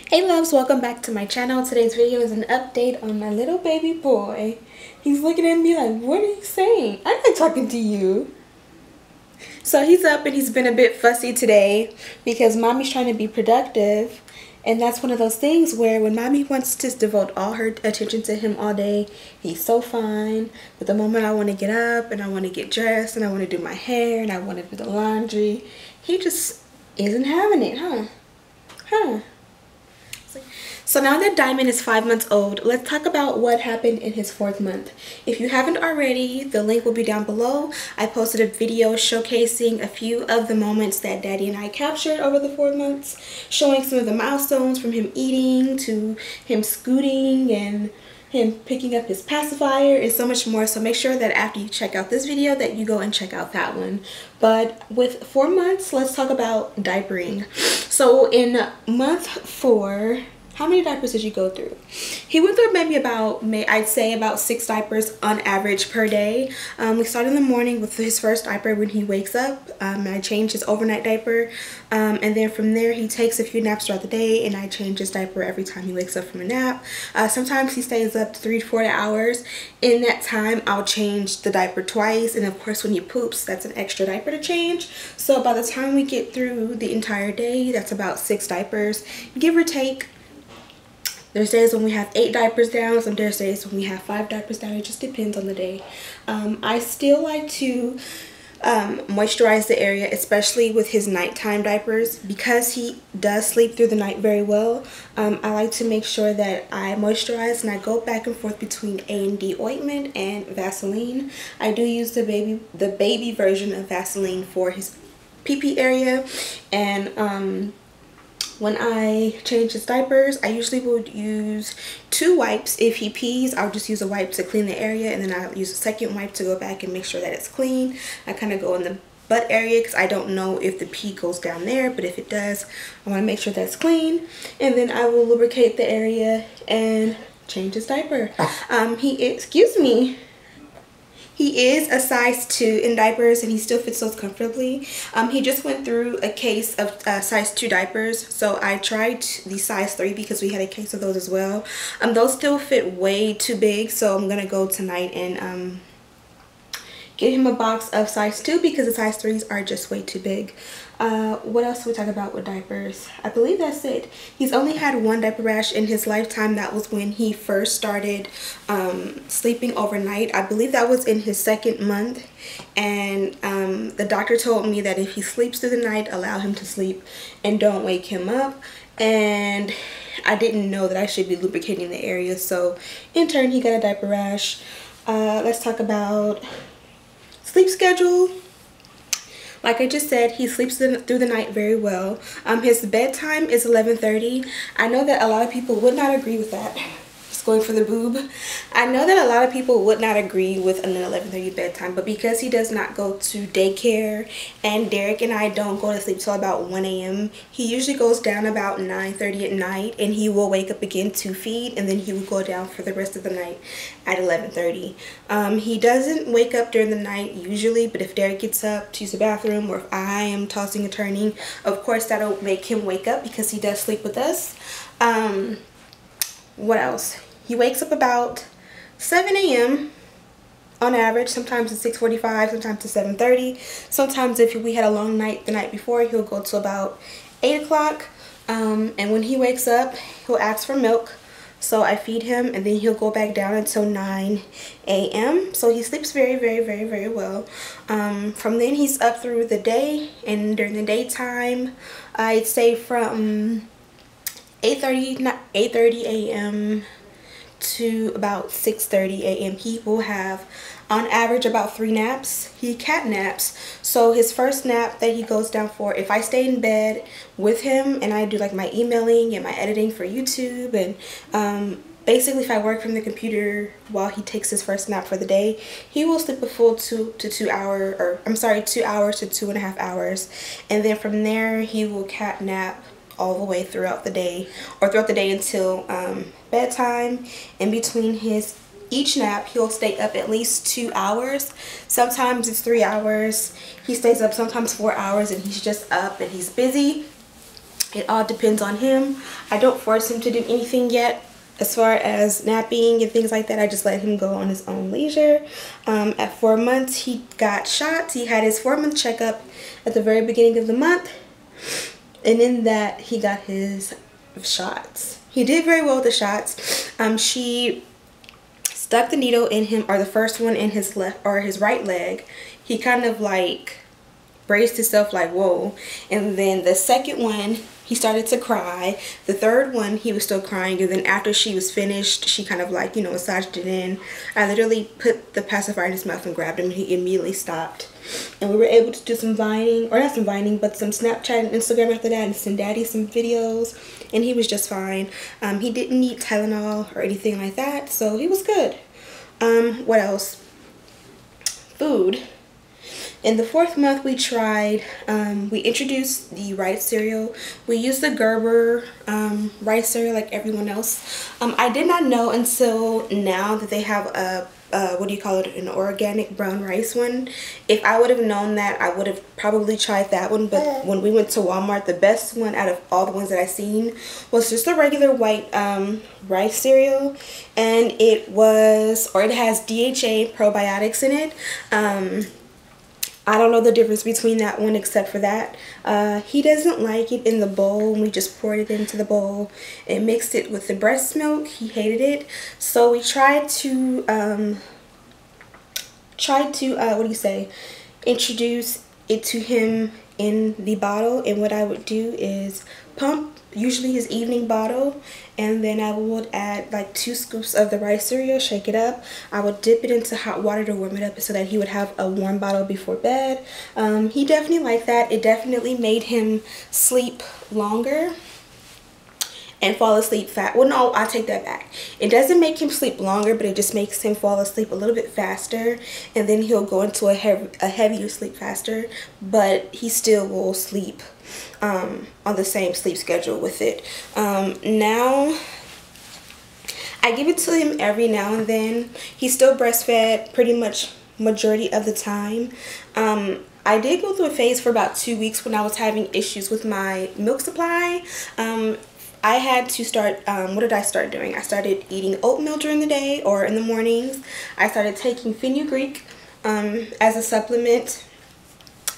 Hey loves, welcome back to my channel. Today's video is an update on my little baby boy. He's looking at me like, what are you saying? I'm not talking to you. So he's up and he's been a bit fussy today because mommy's trying to be productive. And that's one of those things where when mommy wants to devote all her attention to him all day, he's so fine. But the moment I want to get up and I want to get dressed and I want to do my hair and I want to do the laundry, he just isn't having it, huh? So now that Diamond is 5 months old, let's talk about what happened in his 4th month. If you haven't already, the link will be down below. I posted a video showcasing a few of the moments that Daddy and I captured over the 4 months, showing some of the milestones from him eating to him scooting and him picking up his pacifier and so much more. So make sure that after you check out this video that you go and check out that one. But with 4 months, let's talk about diapering. So in month 4, how many diapers did you go through? He went through maybe about, I'd say about 6 diapers on average per day. We start in the morning with his first diaper when he wakes up. I change his overnight diaper. And then from there, he takes a few naps throughout the day and I change his diaper every time he wakes up from a nap. Sometimes he stays up 3 to 4 hours. In that time, I'll change the diaper twice. And of course, when he poops, that's an extra diaper to change. So by the time we get through the entire day, that's about 6 diapers, give or take. There's days when we have 8 diapers down, some there's days when we have 5 diapers down. It just depends on the day. I still like to moisturize the area, especially with his nighttime diapers, because he does sleep through the night very well. I like to make sure that I moisturize and I go back and forth between A&D ointment and Vaseline. I do use the baby version of Vaseline for his pee-pee area, and when I change his diapers, I usually would use 2 wipes. If he pees, I'll just use a wipe to clean the area, and then I'll use a second wipe to go back and make sure that it's clean. I kind of go in the butt area because I don't know if the pee goes down there, but if it does, I want to make sure that's clean. And then I will lubricate the area and change his diaper. He is a size 2 in diapers and he still fits those comfortably. He just went through a case of size 2 diapers, so I tried the size 3 because we had a case of those as well. Those still fit way too big, so I'm gonna go tonight and get him a box of size 2 because the size 3s are just way too big. What else do we talk about with diapers? I believe that's it. He's only had 1 diaper rash in his lifetime. That was when he first started sleeping overnight. I believe that was in his 2nd month. And the doctor told me that if he sleeps through the night, allow him to sleep and don't wake him up. And I didn't know that I should be lubricating the area. So in turn, he got a diaper rash. Let's talk about sleep schedule. Like I just said, he sleeps through the night very well. His bedtime is 11:30. I know that a lot of people would not agree with that. Just going for the boob. I know that a lot of people would not agree with an 11:30 bedtime, but because he does not go to daycare and Derek and I don't go to sleep till about 1 a.m., he usually goes down about 9:30 at night and he will wake up again to feed, and then he will go down for the rest of the night at 11:30. He doesn't wake up during the night usually, but if Derek gets up to use the bathroom or if I am tossing and turning, of course that'll make him wake up because he does sleep with us. What else? He wakes up about 7 a.m. on average. Sometimes it's 6:45, sometimes it's 7:30. Sometimes if we had a long night the night before, he'll go to about 8 o'clock. And when he wakes up, he'll ask for milk. So I feed him and then he'll go back down until 9 a.m. So he sleeps very well. From then he's up through the day, and during the daytime, I'd say from 8:30 a.m. to about 6:30 a.m. he will have on average about 3 naps. He cat naps. So his first nap that he goes down for, if I stay in bed with him and I do like my emailing and my editing for YouTube, and basically if I work from the computer while he takes his first nap for the day, he will sleep a full 2 hours to 2.5 hours, and then from there he will cat nap all the way throughout the day, or throughout the day until bedtime. In between each nap, he'll stay up at least 2 hours. Sometimes it's 3 hours. He stays up sometimes 4 hours, and he's just up and he's busy. It all depends on him. I don't force him to do anything yet. As far as napping and things like that, I just let him go on his own leisure. At 4 months, he got shots. He had his 4-month checkup at the very beginning of the month. And in that, he got his shots. He did very well with the shots. She stuck the needle in him, or the first one in his left or his right leg. He kind of like braced himself like, whoa. And then the second one, he started to cry. The third one, he was still crying. And then after she was finished, she kind of like, you know, massaged it in. I literally put the pacifier in his mouth and grabbed him, and he immediately stopped. And we were able to do some Vining, or not some Vining, but some Snapchat and Instagram after that, and send Daddy some videos. And he was just fine. He didn't need Tylenol or anything like that, so he was good. What else? Food. In the 4th month, we tried, we introduced the rice cereal. We used the Gerber rice cereal like everyone else. I did not know until now that they have a, what do you call it, an organic brown rice one. If I would have known that, I would have probably tried that one. But when we went to Walmart, the best one out of all the ones that I seen was just the regular white rice cereal. And it was, or it has DHA probiotics in it. I don't know the difference between that one except for that. He doesn't like it in the bowl. We just poured it into the bowl and mixed it with the breast milk. He hated it. So we tried to what do you say, introduce it to him in the bottle. And what I would do is pump usually his evening bottle, and then I would add like 2 scoops of the rice cereal, shake it up. I would dip it into hot water to warm it up so that he would have a warm bottle before bed. He definitely liked that. It definitely made him sleep longer and fall asleep fast. Well, no, I take that back. It doesn't make him sleep longer, but it just makes him fall asleep a little bit faster, and then he'll go into a heavier sleep faster, but he still will sleep on the same sleep schedule with it. Now I give it to him every now and then. He's still breastfed pretty much majority of the time. I did go through a phase for about 2 weeks when I was having issues with my milk supply. I had to start, what did I start doing? I started eating oatmeal during the day or in the mornings. I started taking fenugreek as a supplement.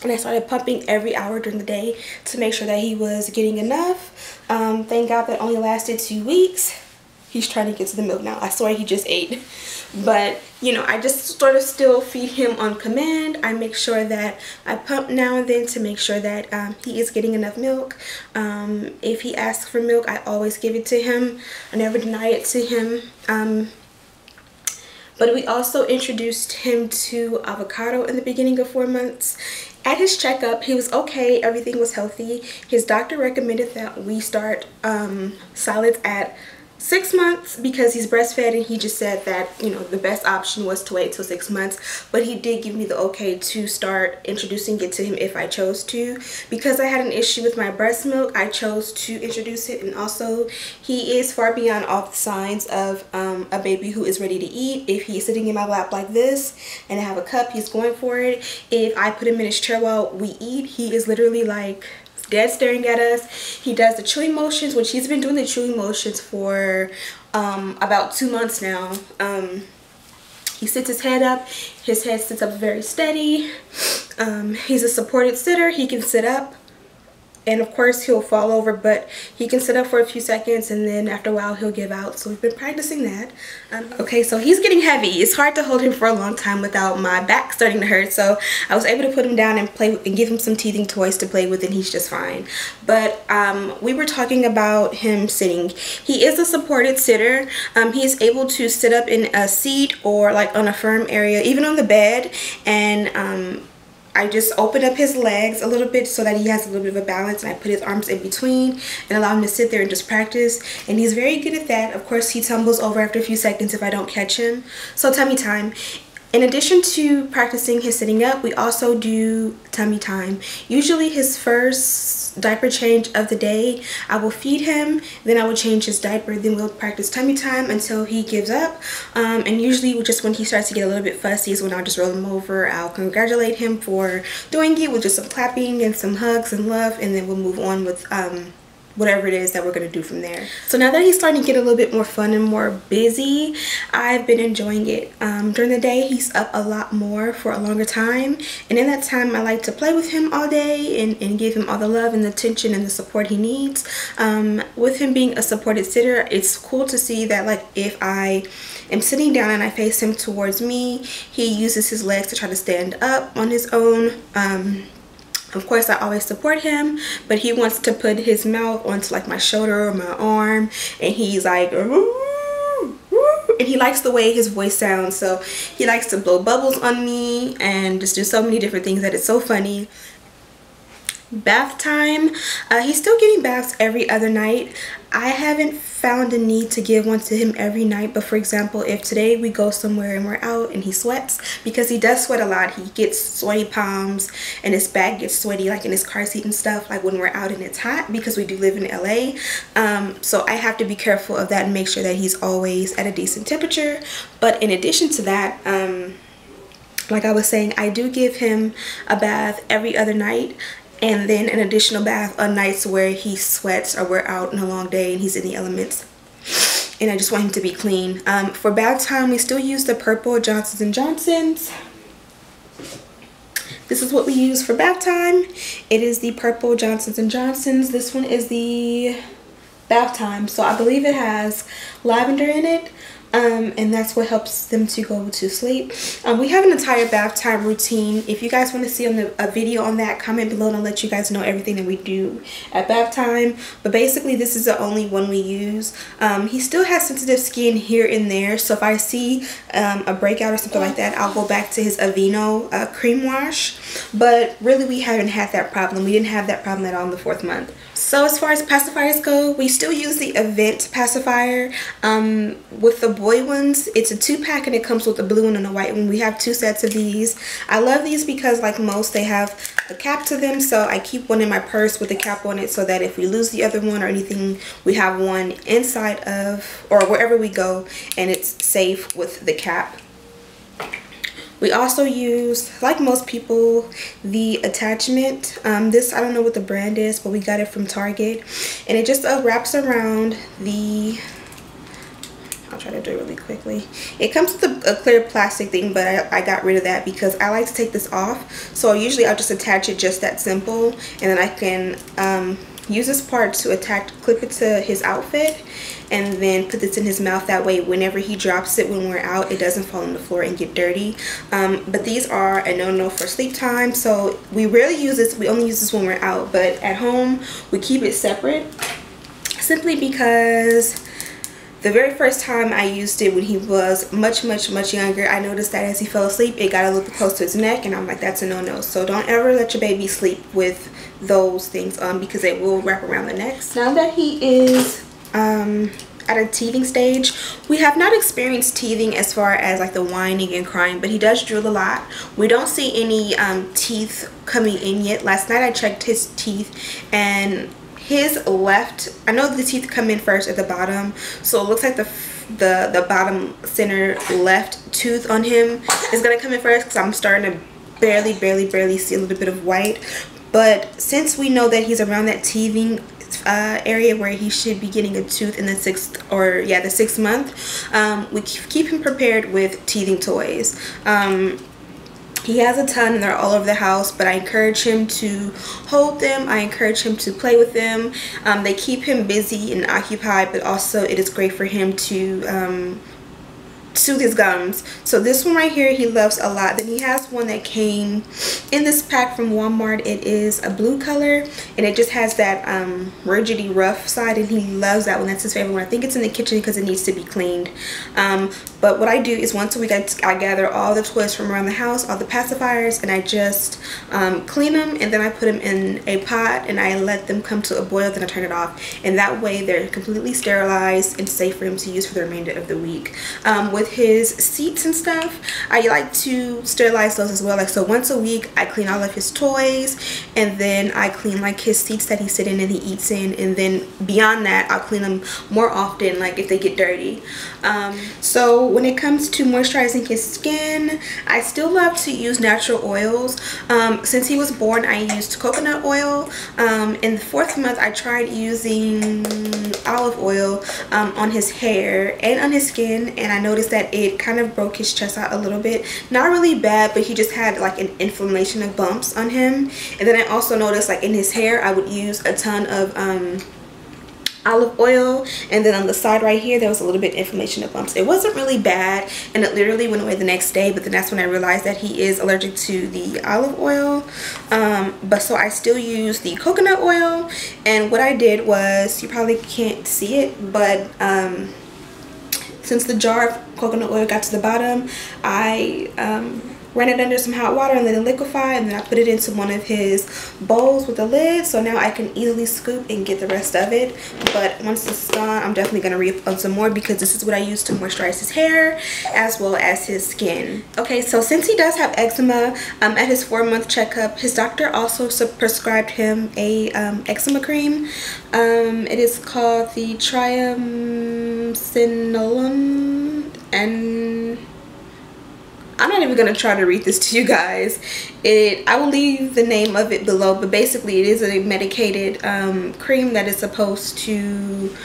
And I started pumping every hour during the day to make sure that he was getting enough. Thank God that only lasted 2 weeks. He's trying to get to the milk now. I swear he just ate. But, you know, I just sort of still feed him on command. I make sure that I pump now and then to make sure that he is getting enough milk. If he asks for milk, I always give it to him. I never deny it to him. But we also introduced him to avocado in the beginning of 4 months. At his checkup, he was okay. Everything was healthy. His doctor recommended that we start solids at 6 months because he's breastfed, and he just said that, you know, the best option was to wait till 6 months. But he did give me the okay to start introducing it to him if I chose to. Because I had an issue with my breast milk, I chose to introduce it. And also, he is far beyond all the signs of a baby who is ready to eat. If he's sitting in my lap like this and I have a cup, he's going for it. If I put him in his chair while we eat, he is literally like dead staring at us. He does the chewing motions, which he's been doing the chewing motions for about 2 months now. He sits his head up. His head sits up very steady. He's a supported sitter. He can sit up, and of course he'll fall over, but he can sit up for a few seconds, and then after a while he'll give out. So we've been practicing that. Okay, so he's getting heavy. It's hard to hold him for a long time without my back starting to hurt. So I was able to put him down and play and give him some teething toys to play with, and he's just fine. But we were talking about him sitting. He is a supported sitter. He is able to sit up in a seat or like on a firm area, even on the bed, and I just open up his legs a little bit so that he has a little bit of a balance, and I put his arms in between and allow him to sit there and just practice. And he's very good at that. Of course, he tumbles over after a few seconds if I don't catch him. So tummy time. In addition to practicing his sitting up, we also do tummy time. Usually his first diaper change of the day, I will feed him, then I will change his diaper, then we'll practice tummy time until he gives up. And usually just when he starts to get a little bit fussy is when I'll just roll him over. I'll congratulate him for doing it with just some clapping and some hugs and love, and then we'll move on with whatever it is that we're going to do from there. So now that he's starting to get a little bit more fun and more busy, I've been enjoying it. During the day, he's up a lot more for a longer time, and in that time I like to play with him all day and give him all the love and the attention and the support he needs. With him being a supported sitter, it's cool to see that, like, if I am sitting down and I face him towards me, he uses his legs to try to stand up on his own. Of course, I always support him, but he wants to put his mouth onto like my shoulder or my arm, and he's like, "Ooh, ooh," and he likes the way his voice sounds, so he likes to blow bubbles on me and just do so many different things that it's so funny. Bath time, he's still getting baths every other night. I haven't found a need to give one to him every night, but for example, if today we go somewhere and we're out and he sweats, because he does sweat a lot, he gets sweaty palms and his back gets sweaty, like in his car seat and stuff, like when we're out and it's hot, because we do live in LA. So I have to be careful of that and make sure that he's always at a decent temperature. But in addition to that, like I was saying, I do give him a bath every other night, and then an additional bath on nights where he sweats or we're out on a long day and he's in the elements and I just want him to be clean. For bath time, we still use the purple Johnson & Johnson's. This is what we use for bath time. It is the purple Johnson & Johnson's. This one is the bath time, so I believe it has lavender in it. And that's what helps them to go to sleep. We have an entire bath time routine. If you guys want to see a video on that, comment below and I'll let you guys know everything that we do at bath time. But basically, this is the only one we use. He still has sensitive skin here and there, so if I see a breakout or something like that, I'll go back to his Aveeno cream wash. But really, we haven't had that problem. We didn't have that problem at all in the 4th month. So as far as pacifiers go, we still use the Event pacifier. With the boy ones, it's a 2-pack and it comes with a blue one and a white one. We have 2 sets of these. I love these because, like most, they have a cap to them, so I keep one in my purse with a cap on it so that if we lose the other one or anything, we have one inside of or wherever we go and it's safe with the cap. We also use, like most people, the attachment. This, I don't know what the brand is, but we got it from Target. And it just wraps around the, I'll try to do it really quickly. It comes with a clear plastic thing, but I got rid of that because I like to take this off. So usually I'll just attach it just that simple. And then I can use this part to clip it to his outfit, and then put this in his mouth. That way whenever he drops it when we're out, it doesn't fall on the floor and get dirty. But these are a no-no for sleep time, so we rarely use this. We only use this when we're out, but at home we keep it separate, simply because the very first time I used it when he was much younger, I noticed that as he fell asleep, it got a little close to his neck, and I'm like, that's a no-no. So don't ever let your baby sleep with those things on, because it will wrap around the neck. Now that he is at a teething stage, we have not experienced teething as far as like the whining and crying, but he does drool a lot. We don't see any teeth coming in yet. Last night I checked his teeth, and his left, I know the teeth come in first at the bottom, so it looks like the bottom center left tooth on him is gonna come in first, because I'm starting to barely see a little bit of white. But since we know that he's around that teething area where he should be getting a tooth in the 6th month, we keep him prepared with teething toys. He has a ton and they're all over the house, but I encourage him to hold them. I encourage him to play with them. They keep him busy and occupied, but also it is great for him to soothe his gums. So this one right here he loves a lot. Then he has one that came in this pack from Walmart. It is a blue color and it just has that rigidy rough side, and he loves that one. That's his favorite one. I think it's in the kitchen because it needs to be cleaned. But what I do is once a week I gather all the toys from around the house, all the pacifiers, and I just clean them, and then I put them in a pot and I let them come to a boil, then I turn it off, and that way they're completely sterilized and safe for him to use for the remainder of the week. With his seats and stuff, I like to sterilize those as well. Like, so once a week I clean all of his toys, and then I clean like his seats that he sits in and he eats in, and then beyond that I'll clean them more often, like if they get dirty. So when it comes to moisturizing his skin, I still love to use natural oils. Since he was born, I used coconut oil. In the 4th month, I tried using olive oil on his hair and on his skin, and I noticed that it kind of broke his chest out a little bit. Not really bad, but he just had like an inflammation of bumps on him. And then I also noticed like in his hair, I would use a ton of olive oil, and then on the side right here there was a little bit of inflammation of bumps. It wasn't really bad, and it literally went away the next day, but then that's when I realized that he is allergic to the olive oil. But so I still use the coconut oil, and what I did was, you probably can't see it, but since the jar of coconut oil got to the bottom, I ran it under some hot water and let it liquefy, and then I put it into one of his bowls with a lid, so now I can easily scoop and get the rest of it. But once this is gone, I'm definitely going to re-up on some more, because this is what I use to moisturize his hair as well as his skin. Okay, so since he does have eczema, at his 4-month checkup, his doctor also prescribed him a eczema cream. It is called the triamcinolone, and I'm not even going to try to read this to you guys. I will leave the name of it below, but basically it is a medicated cream that is supposed to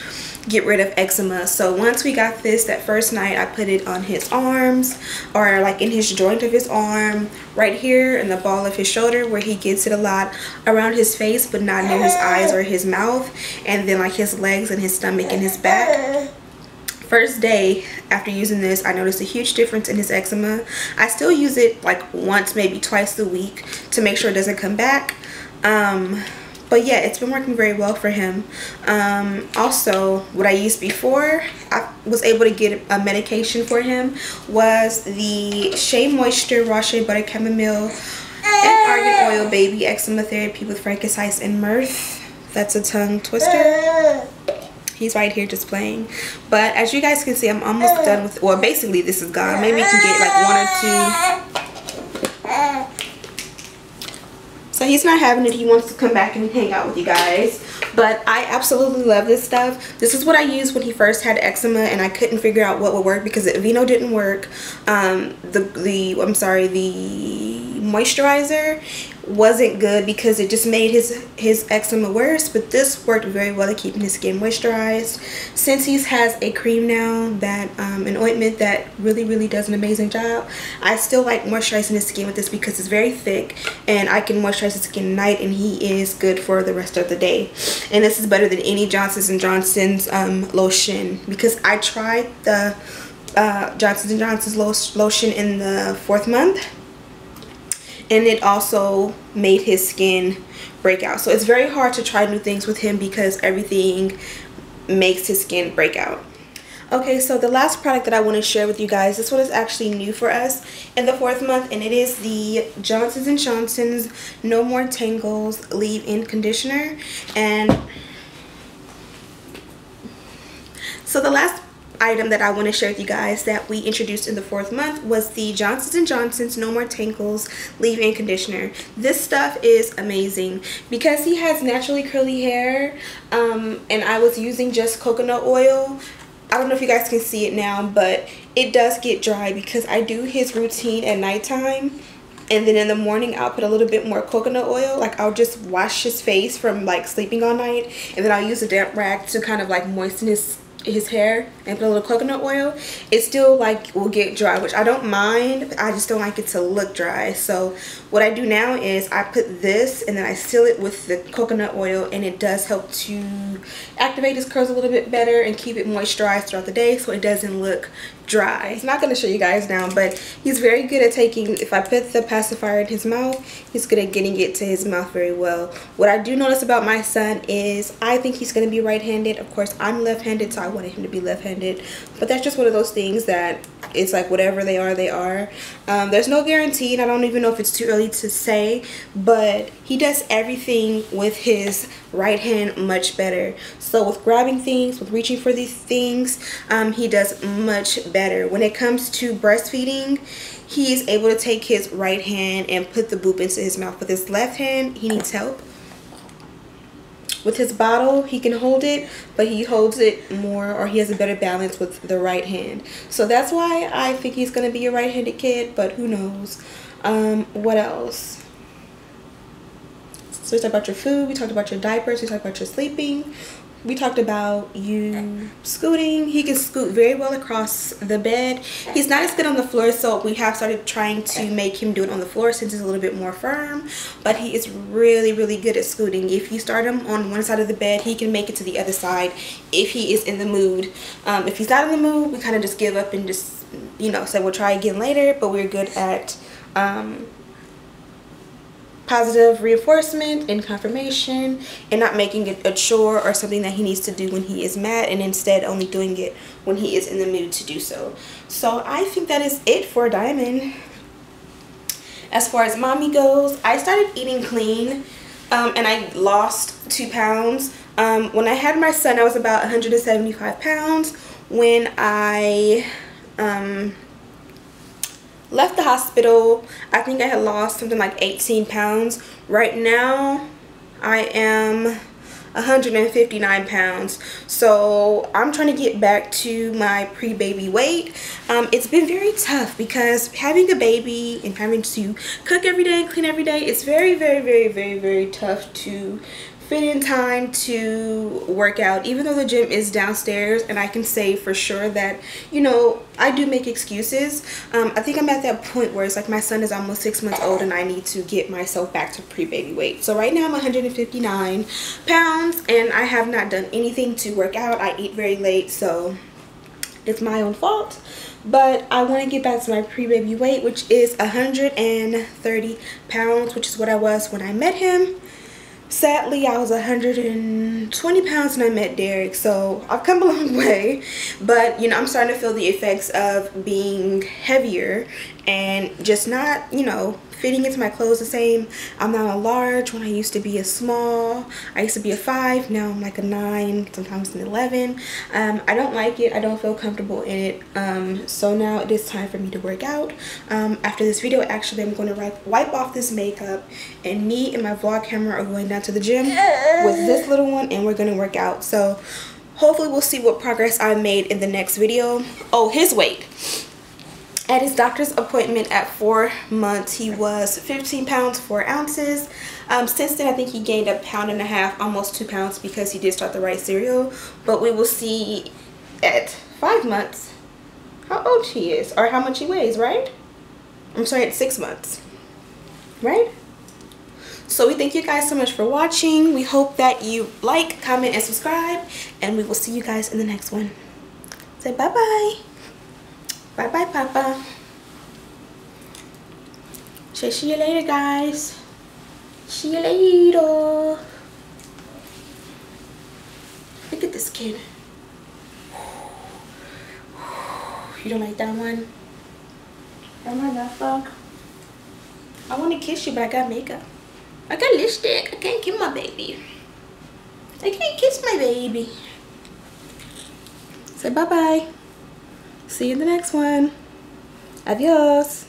get rid of eczema. So once we got this, that first night, I put it on his arms, or like in his joint of his arm, right here in the ball of his shoulder where he gets it a lot, around his face but not near his eyes or his mouth, and then like his legs and his stomach and his back. First day after using this, I noticed a huge difference in his eczema. I still use it like once, maybe twice a week to make sure it doesn't come back. But yeah, it's been working very well for him. Also, what I used before I was able to get a medication for him was the Shea Moisture Raw Shea Butter Chamomile and Argan Oil Baby Eczema Therapy with frankincense and myrrh. That's a tongue twister. He's right here just playing. But as you guys can see, I'm almost done with, well, basically this is gone. Maybe you can get like 1 or 2. So he's not having it. He wants to come back and hang out with you guys. But I absolutely love this stuff. This is what I used when he first had eczema, and I couldn't figure out what would work because the Aveeno didn't work. The moisturizer wasn't good because it just made his eczema worse, but this worked very well at keeping his skin moisturized. Since he has a cream now, that an ointment that really does an amazing job, I still like moisturizing his skin with this because it's very thick, and I can moisturize his skin at night, and he is good for the rest of the day. And this is better than any Johnson & Johnson's lotion, because I tried the Johnson & Johnson's lotion in the 4th month, and it also made his skin break out. So it's very hard to try new things with him because everything makes his skin break out. Okay, so the last product that I want to share with you guys, this one is actually new for us in the 4th month, and it is the Johnson & Johnson's No More Tangles Leave-In Conditioner. And so the last item that I want to share with you guys that we introduced in the 4th month was the Johnson & Johnson's No More Tangles Leave-In Conditioner. This stuff is amazing because he has naturally curly hair, and I was using just coconut oil. I don't know if you guys can see it now, but it does get dry because I do his routine at nighttime, and then in the morning I'll put a little bit more coconut oil. Like I'll just wash his face from like sleeping all night, and then I'll use a damp rag to kind of like moisten his hair and put a little coconut oil. It still like will get dry, which I don't mind, but I just don't like it to look dry. So what I do now is I put this and then I seal it with the coconut oil, and it does help to activate his curls a little bit better and keep it moisturized throughout the day so it doesn't look dry. I'm not going to show you guys now, but he's very good at taking, if I put the pacifier in his mouth, he's good at getting it to his mouth very well. What I do notice about my son is I think he's going to be right-handed. Of course, I'm left-handed, so I wanted him to be left-handed, but that's just one of those things that it's like whatever they are, they are. There's no guarantee, and I don't even know if it's too early to say, but he does everything with his right hand much better. So with grabbing things, with reaching for these things, he does much better. When it comes to breastfeeding, he is able to take his right hand and put the boob into his mouth. With his left hand, he needs help. with his bottle, he can hold it, but he holds it more, or he has a better balance with the right hand. So that's why I think he's gonna be a right-handed kid, but who knows. What else? So we talked about your food, we talked about your diapers, we talked about your sleeping, we talked about you scooting. He can scoot very well across the bed. He's not as good on the floor, so we have started trying to make him do it on the floor since it's a little bit more firm. But he is really, really good at scooting. If you start him on one side of the bed, he can make it to the other side if he is in the mood. If he's not in the mood, we kind of just give up and just, you know, say we'll try again later. But we're good at positive reinforcement and confirmation, and not making it a chore or something that he needs to do when he is mad, and instead only doing it when he is in the mood to do so. So I think that is it for Diamond. As far as mommy goes, I started eating clean, and I lost 2 pounds. When I had my son, I was about 175 pounds. When I left the hospital, I think I had lost something like 18 pounds. Right now, I am 159 pounds. So I'm trying to get back to my pre-baby weight. It's been very tough because having a baby and having to cook every day, clean every day, it's very, very, very, very, very tough to fit in time to work out, even though the gym is downstairs. And I can say for sure that, you know, I do make excuses. I think I'm at that point where it's like my son is almost 6 months old and I need to get myself back to pre-baby weight. So right now I'm 159 pounds and I have not done anything to work out. I eat very late, so it's my own fault. But I want to get back to my pre-baby weight, which is 130 pounds, which is what I was when I met him. Sadly, I was 120 pounds when I met Derek, so I've come a long way. But, you know, I'm starting to feel the effects of being heavier and just not, you know, fitting into my clothes the same. I'm not a large when I used to be a small. I used to be a 5, now I'm like a 9, sometimes an 11. I don't like it. I don't feel comfortable in it. So now it is time for me to work out. After this video, actually, I'm going to wipe off this makeup, and me and my vlog camera are going down to the gym with this little one, and we're going to work out. So hopefully we'll see what progress I made in the next video. Oh, his weight. At his doctor's appointment at 4 months, he was 15 pounds 4 ounces. Since then, I think he gained 1.5 pounds, almost 2 pounds, because he did start the right cereal. But we will see at 5 months how old he is, or how much he weighs, right? I'm sorry, at 6 months, right? So we thank you guys so much for watching. We hope that you like, comment, and subscribe, and we will see you guys in the next one. Say bye-bye. Bye-bye, Papa. Say see you later, guys. See you later. Look at this kid. You don't like that one? Am I that fuck? I want to kiss you, but I got makeup. I got lipstick. I can't kiss my baby. I can't kiss my baby. Say bye-bye. See you in the next one. Adios.